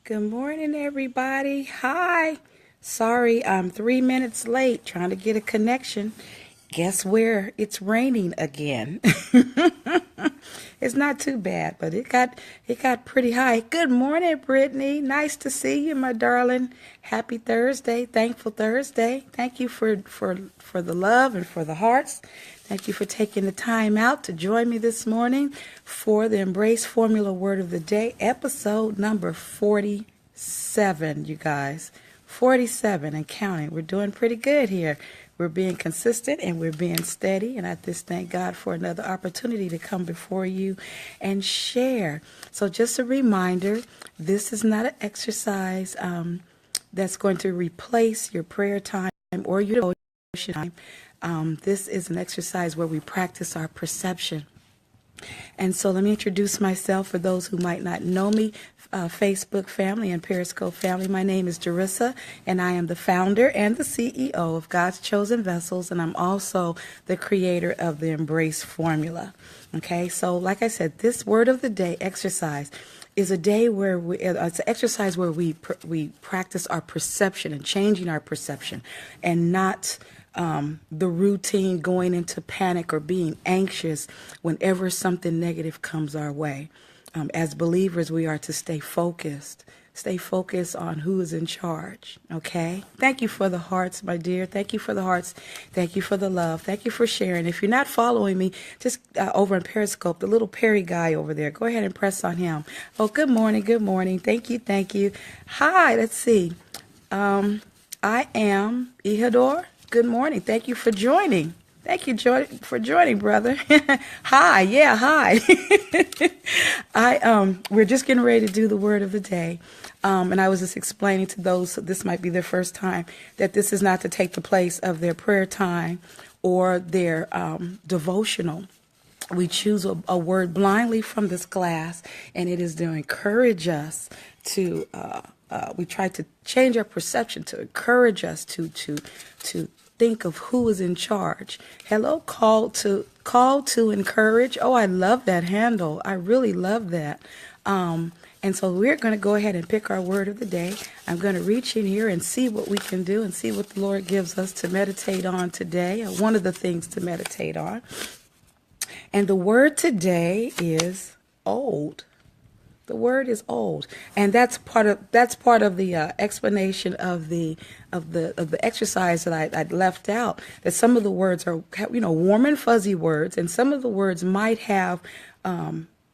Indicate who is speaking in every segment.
Speaker 1: Good morning, everybody. Hi. Sorry, I'm 3 minutes late trying to get a connection. Guess where? It's raining again. It's not too bad, but it got pretty high. Good morning, Brittany. Nice to see you, my darling. Happy Thursday. Thankful Thursday. Thank you for the love and for the hearts. Thank you for taking the time out to join me this morning for the Embrace Formula Word of the Day, episode number 47, you guys. 47 and counting. We're doing pretty good here. We're being consistent and we're being steady. And I just thank God for another opportunity to come before you and share. So just a reminder, this is not an exercise that's going to replace your prayer time or your devotion time. This is an exercise where we practice our perception. And so let me introduce myself for those who might not know me, Facebook family and Periscope family. My name is Jerissa, and I am the founder and the CEO of God's Chosen Vessels, and I'm also the creator of the Embrace Formula. Okay, so like I said, this Word of the Day exercise is a day where it's an exercise where we practice our perception and changing our perception, and not the routine going into panic or being anxious whenever something negative comes our way. As believers, we are to stay focused on who is in charge. Okay. Thank you for the hearts, my dear. Thank you for the hearts. Thank you for the love. Thank you for sharing. If you're not following me, just over in Periscope, the little Perry guy over there, go ahead and press on him. Oh, good morning. Good morning. Thank you. Thank you. Hi. Let's see. I am Ihador. Good morning. Thank you for joining. Thank you for joining, brother. Hi. Yeah, hi. We're just getting ready to do the word of the day. And I was just explaining to those, this might be their first time, that this is not to take the place of their prayer time or their devotional. We choose a word blindly from this class, and it is to encourage us to we try to change our perception to encourage us to think of who is in charge. Hello, call to encourage. Oh, I love that handle. I really love that. And so we're going to go ahead and pick our word of the day. I'm going to reach in here and see what we can do and see what the Lord gives us to meditate on today. One of the things to meditate on. And the word today is old. The word is old, and that's part of the explanation of the exercise that I left out. That some of the words are warm and fuzzy words, and some of the words might have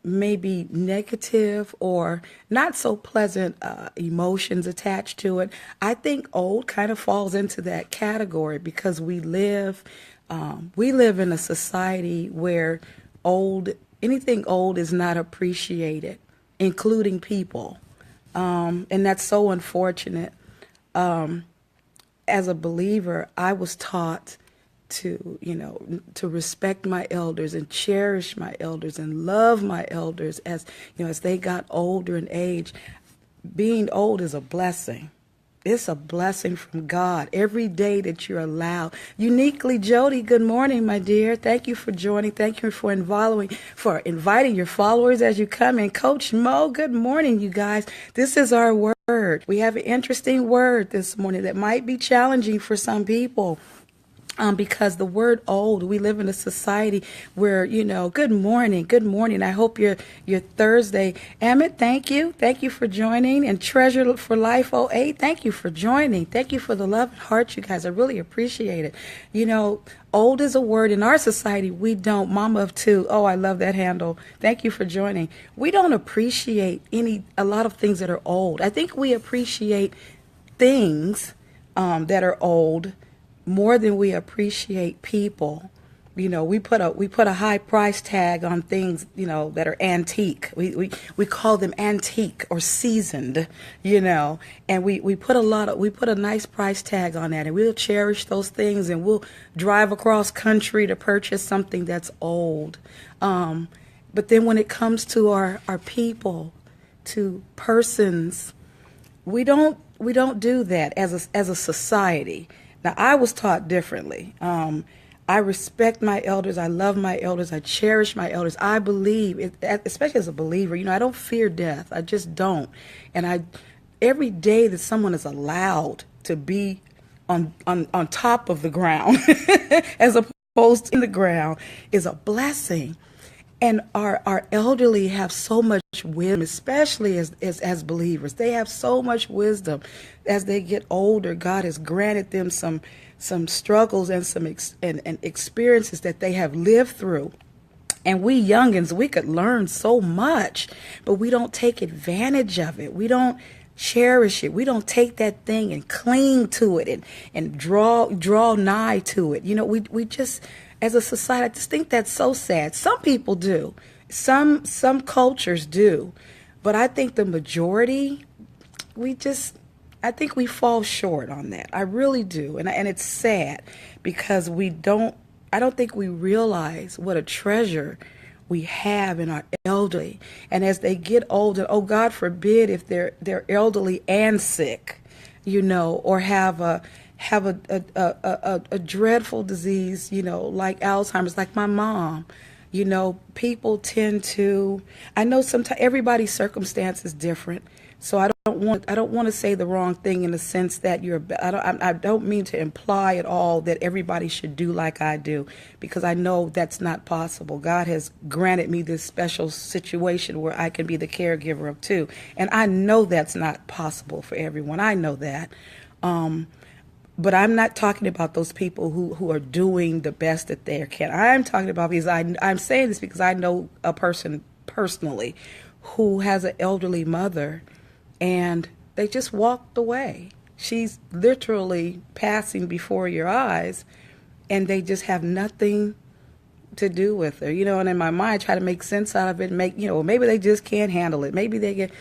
Speaker 1: maybe negative or not so pleasant emotions attached to it. I think old kind of falls into that category because we live in a society where anything old is not appreciated, including people. And that's so unfortunate. As a believer, I was taught to respect my elders and cherish my elders and love my elders as they got older in age. Being old is a blessing. It's a blessing from God every day that you're allowed. Uniquely, Jody, good morning, my dear. Thank you for joining. Thank you for inviting your followers as you come in. Coach Mo, good morning, you guys. This is our word. We have an interesting word this morning that might be challenging for some people. Because the word old, we live in a society where, good morning. I hope your Thursday. Emmett, thank you for joining. And Treasure for Life 08, thank you for joining. Thank you for the love and heart, you guys. I really appreciate it. Old is a word in our society. We don't. Mama of two. Oh, I love that handle. Thank you for joining. We don't appreciate a lot of things that are old. I think we appreciate things that are old more than we appreciate people. We put a high price tag on things, that are antique. We call them antique or seasoned, and we put a nice price tag on that, and we'll cherish those things, and we'll drive across country to purchase something that's old. But then when it comes to our people, to persons, we don't do that as a society. Now, I was taught differently. I respect my elders. I love my elders. I cherish my elders. I believe, especially as a believer, I don't fear death. I just don't. And every day that someone is allowed to be on top of the ground as opposed to in the ground is a blessing. And our elderly have so much wisdom, especially as believers. They have so much wisdom. As they get older, God has granted them some struggles and some and experiences that they have lived through. And we youngins, we could learn so much, but we don't take advantage of it. We don't cherish it. We don't take that thing and cling to it and draw nigh to it. You know, we just, as a society, I just think that's so sad. Some people do. Some cultures do. But I think the majority, I think we fall short on that. I really do. And it's sad because I don't think we realize what a treasure we have in our elderly. And as they get older, oh, God forbid if they're elderly and sick, you know, or have a dreadful disease, you know, like Alzheimer's, like my mom. You know, people tend to, I know sometimes everybody's circumstance is different. So I don't want to say the wrong thing in the sense that I don't mean to imply at all that everybody should do like I do, because I know that's not possible. God has granted me this special situation where I can be the caregiver of two. And I know that's not possible for everyone. I know that. But I'm not talking about those people who are doing the best that they can. I'm talking about, because I'm saying this because I know a person personally who has an elderly mother, and they just walked away. She's literally passing before your eyes, and they just have nothing to do with her, you know. And in my mind, I try to make sense out of it, maybe they just can't handle it. Maybe they get,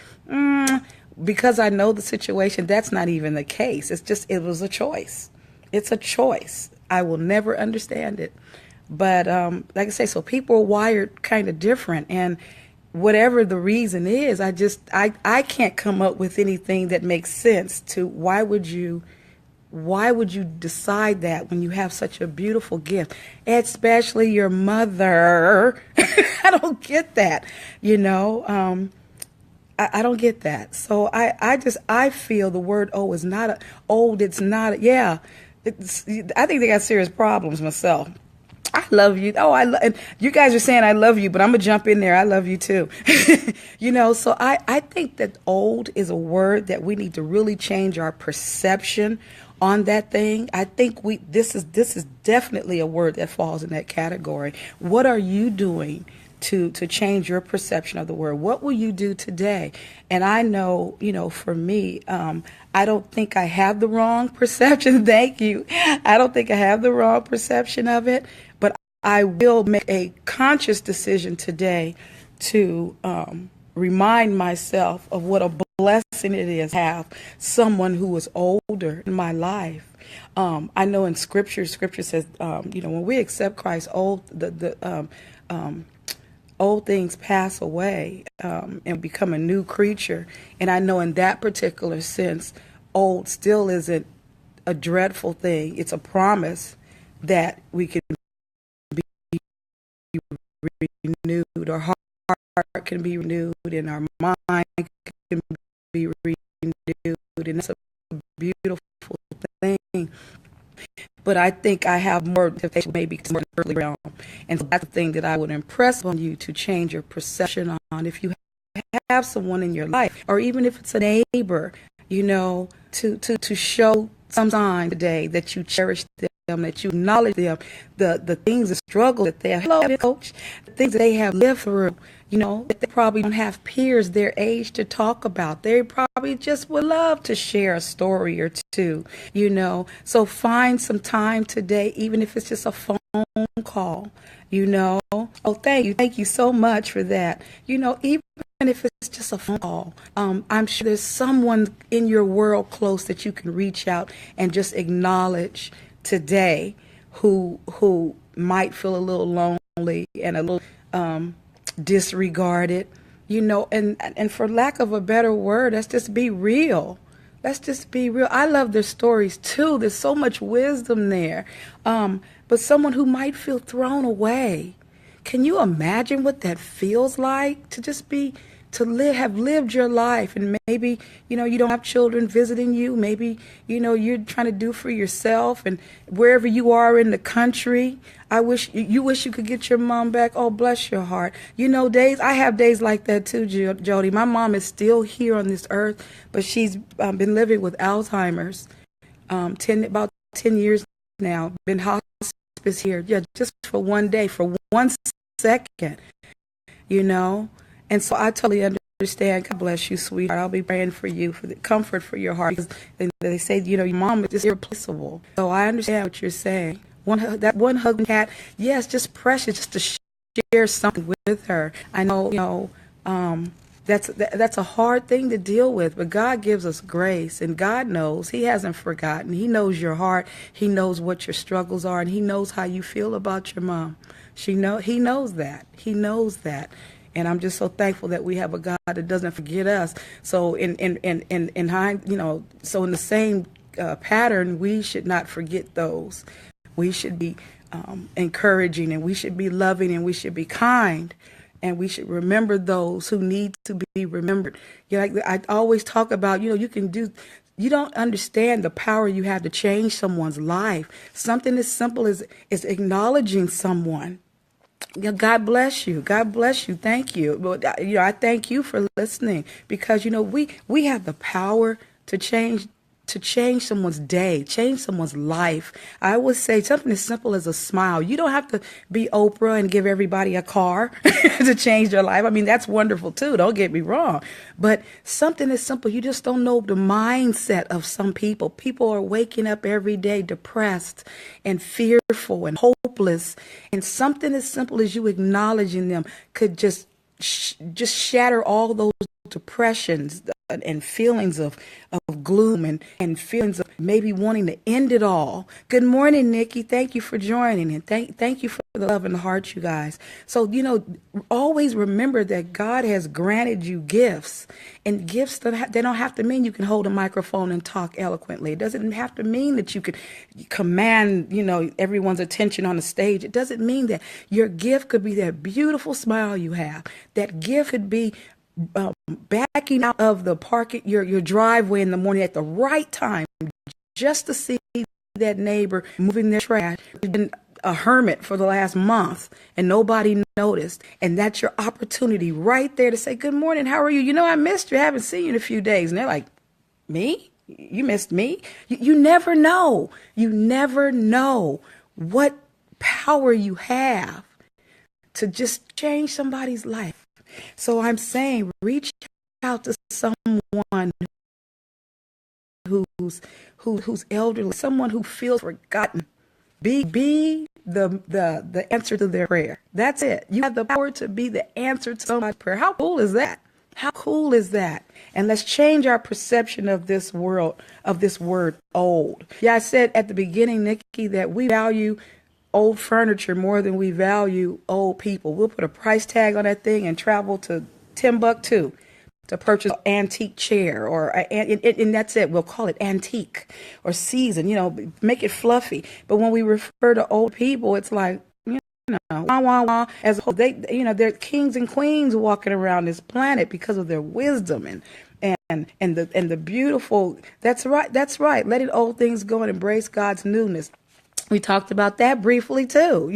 Speaker 1: because I know the situation, that's not even the case. It was a choice. It's a choice. I will never understand it. But like I say, so people are wired kind of different, and whatever the reason is, I can't come up with anything that makes sense to why would you decide that when you have such a beautiful gift, especially your mother. I don't get that, you know. I don't get that. So I feel the word is not old. It's not. Yeah. I think they got serious problems myself. I love you. And you guys are saying I love you, but I'm going to jump in there. I love you too. You know, so I think that old is a word that we need to really change our perception on that thing. I think this is definitely a word that falls in that category. What are you doing to change your perception of the word? What will you do today? And I know, you know, for me, I don't think I have the wrong perception. Thank you. I don't think I have the wrong perception of it, but I will make a conscious decision today to remind myself of what a blessing it is to have someone who is older in my life. I know in Scripture says, you know, when we accept Christ, old things pass away and become a new creature. And I know in that particular sense, old still isn't a dreadful thing. It's a promise that we can be renewed. Our heart can be renewed, and our mind can be renewed. And that's a beautiful thing. But I think I have more temptation, maybe more in the earthly realm. And so that's the thing that I would impress on you to change your perception on. If you have someone in your life, or even if it's a neighbor, you know, to show some sign today that you cherish them, that you acknowledge them, the things, the struggle that they have, coach, the things that they have lived through, you know, that they probably don't have peers their age to talk about. They probably just would love to share a story or two, you know. So find some time today, even if it's just a phone call, you know. Oh, thank you so much for that. You know, even if it's just a phone call, I'm sure there's someone in your world close that you can reach out and just acknowledge today who might feel a little lonely and a little disregarded, you know, and for lack of a better word, let's just be real. Let's just be real. I love their stories too. There's so much wisdom there. But someone who might feel thrown away, can you imagine what that feels like to have lived your life, and maybe you don't have children visiting you, maybe you're trying to do for yourself, and wherever you are in the country, I wish you could get your mom back. Oh, bless your heart. Days I have days like that too, Jody. My mom is still here on this earth, but she's been living with Alzheimer's about 10 years now. Been hospice here, yeah, just for one day, for 1 second. And so I totally understand. God bless you, sweetheart. I'll be praying for you, for the comfort for your heart. Because they say, your mom is just irreplaceable. So I understand what you're saying. That one hug cat, yes, just precious, just to share something with her. I know, that's a hard thing to deal with, but God gives us grace, and God knows. He hasn't forgotten. He knows your heart. He knows what your struggles are, and He knows how you feel about your mom. He knows that. He knows that. And I'm just so thankful that we have a God that doesn't forget us. So in the same pattern, we should not forget those. We should be encouraging, and we should be loving, and we should be kind, and we should remember those who need to be remembered. Like I always talk about, you don't understand the power you have to change someone's life. Something as simple as acknowledging someone. God bless you. God bless you. Thank you. But I thank you for listening, because we have the power to change someone's day, change someone's life. I would say something as simple as a smile. You don't have to be Oprah and give everybody a car to change their life. I mean, that's wonderful too. Don't get me wrong. But something as simple, you just don't know the mindset of some people. People are waking up every day depressed and fearful and hopeless. And something as simple as you acknowledging them could just shatter all those depressions and feelings of gloom and feelings of maybe wanting to end it all. Good morning, Nikki. Thank you for joining, and thank you for the love and the heart, you guys. So, always remember that God has granted you gifts, and gifts, they don't have to mean you can hold a microphone and talk eloquently. It doesn't have to mean that you could command, everyone's attention on the stage. It doesn't mean that. Your gift could be that beautiful smile you have. That gift could be backing out of the your driveway in the morning at the right time, just to see that neighbor moving their trash. You've been a hermit for the last month and nobody noticed, and that's your opportunity right there to say, good morning, how are you? I missed you, I haven't seen you in a few days. And they're like, me? You missed me? You never know. You never know what power you have to just change somebody's life. So I'm saying, reach out to someone who's elderly, someone who feels forgotten. Be the answer to their prayer. That's it. You have the power to be the answer to somebody's prayer. How cool is that? How cool is that? And let's change our perception of this world, of this word old. Yeah, I said at the beginning, Nikki, that we value old furniture more than we value old people. We'll put a price tag on that thing and travel to Timbuktu to purchase an antique chair, and that's it. We'll call it antique or seasoned, make it fluffy. But when we refer to old people, it's like, wah, wah, wah. As a whole, they're kings and queens walking around this planet because of their wisdom and the beautiful. That's right. Letting old things go and embrace God's newness. We talked about that briefly too,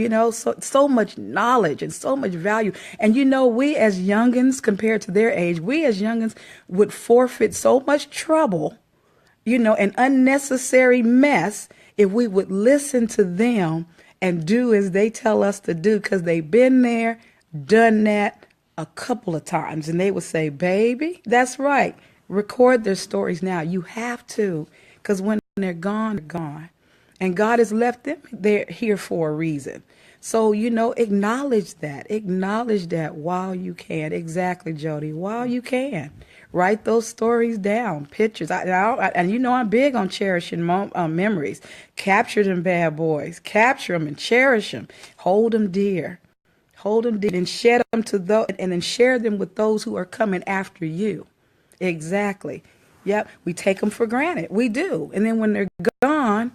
Speaker 1: so much knowledge and so much value. And we as youngins, compared to their age, we as youngins would forfeit so much trouble, and unnecessary mess if we would listen to them and do as they tell us to do, because they've been there, done that a couple of times. And they would say, baby, that's right. Record their stories now. You have to, because when they're gone, they're gone. And God has left them there here for a reason. So, acknowledge that. Acknowledge that while you can. Exactly, Jody. While you can. Write those stories down, pictures. And I'm big on cherishing memories. Capture them bad boys. Capture them and cherish them. Hold them dear. Hold them dear. And share them and then share them with those who are coming after you. Exactly. Yep. We take them for granted. We do. And then when they're gone,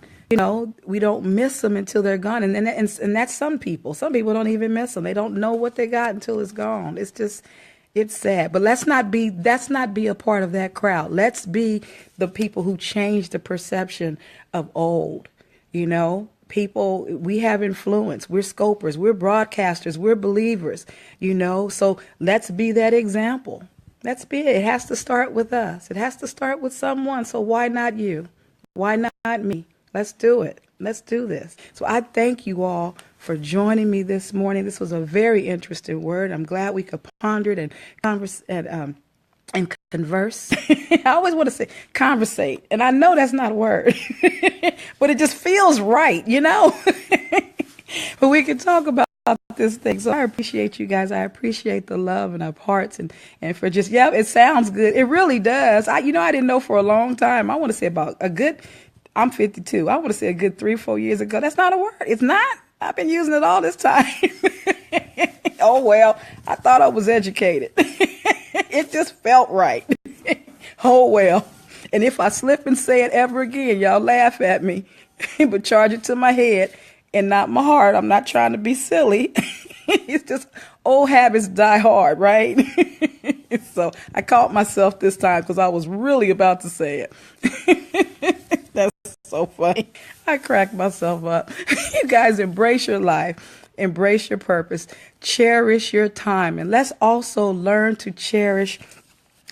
Speaker 1: we don't miss them until they're gone. And that's some people. Some people don't even miss them. They don't know what they got until it's gone. It's just, It's sad, but let's not be a part of that crowd. Let's be the people who change the perception of old. You know, people, we have influence. We're scopers, we're broadcasters, we're believers, you know. So let's be that example. Let's be it. It has to start with us. It has to start with someone. So why not you? Why not me? Let's do it. Let's do this. So I thank you all for joining me this morning. This was a very interesting word. I'm glad we could ponder it and converse and converse. I always want to say conversate, and I know that's not a word, but it just feels right, you know. But we can talk about this thing. So I appreciate you guys. I appreciate the love in our hearts and for just, yeah, it sounds good. It really does. I didn't know for a long time. I want to say about a good, I'm 52. I want to say a good 3-4 years ago. That's not a word. It's not. I've been using it all this time. Oh, well, I thought I was educated. It just felt right. Oh, well. And if I slip and say it ever again, y'all laugh at me, but charge it to my head and not my heart. I'm not trying to be silly. It's just old habits die hard, right? So I caught myself this time because I was really about to say it. That's so funny. I cracked myself up. You guys embrace your life, embrace your purpose, cherish your time, and let's also learn to cherish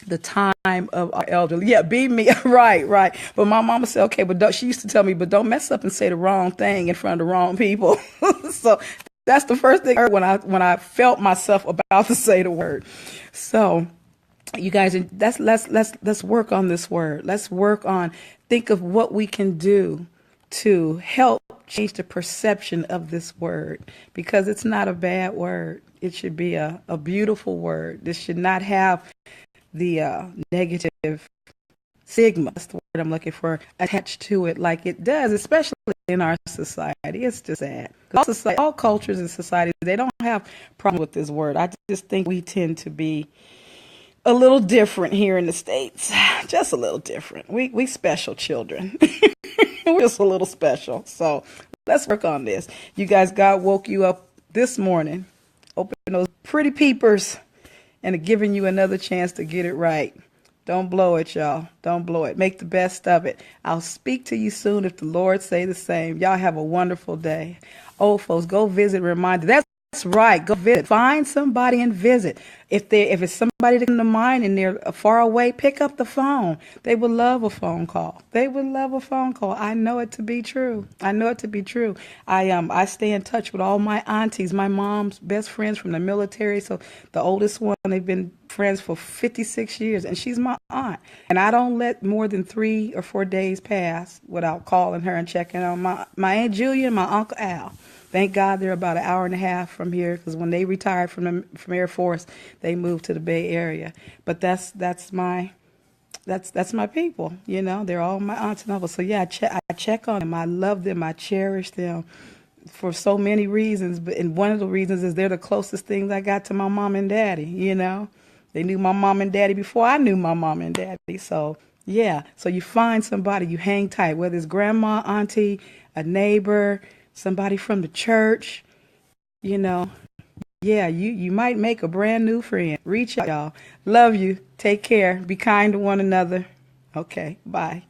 Speaker 1: the time of our elderly. Yeah, be me. Right. But my mama said, okay, but she used to tell me, but don't mess up and say the wrong thing in front of the wrong people. So that's the first thing I heard when I felt myself about to say the word. So you guys, let's work on this word. Let's work on, think of what we can do to help change the perception of this word, because it's not a bad word. It should be a beautiful word. This should not have the negative stigma, that's the word I'm looking for, attached to it like it does, especially in our society. It's just sad. All cultures and societies, they don't have problem with this word. I just think we tend to be a little different here in the States. Just a little different. We special children. We're just a little special. So let's work on this. You guys, God woke you up this morning, open those pretty peepers, and giving you another chance to get it right. Don't blow it, y'all. Don't blow it. Make the best of it. I'll speak to you soon if the Lord say the same. Y'all have a wonderful day. Old folks, go visit. Reminder. That's right. Go visit. Find somebody and visit. If it's somebody that come to mind and they're far away, pick up the phone. They would love a phone call. They would love a phone call. I know it to be true. I know it to be true. I stay in touch with all my aunties, my mom's best friends from the military. So the oldest one, they've been friends for 56 years, and she's my aunt. And I don't let more than 3 or 4 days pass without calling her and checking on my Aunt Julia and my Uncle Al. Thank God they're about an hour and a half from here, because when they retired from Air Force, they moved to the Bay Area. But that's my people, you know. They're all my aunts and uncles. So yeah, I check on them. I love them. I cherish them for so many reasons. And one of the reasons is they're the closest things I got to my mom and daddy. You know, they knew my mom and daddy before I knew my mom and daddy. So yeah, so you find somebody, you hang tight, whether it's grandma, auntie, a neighbor, somebody from the church, you know. Yeah, you might make a brand new friend. Reach out, y'all. Love you. Take care. Be kind to one another. Okay, bye.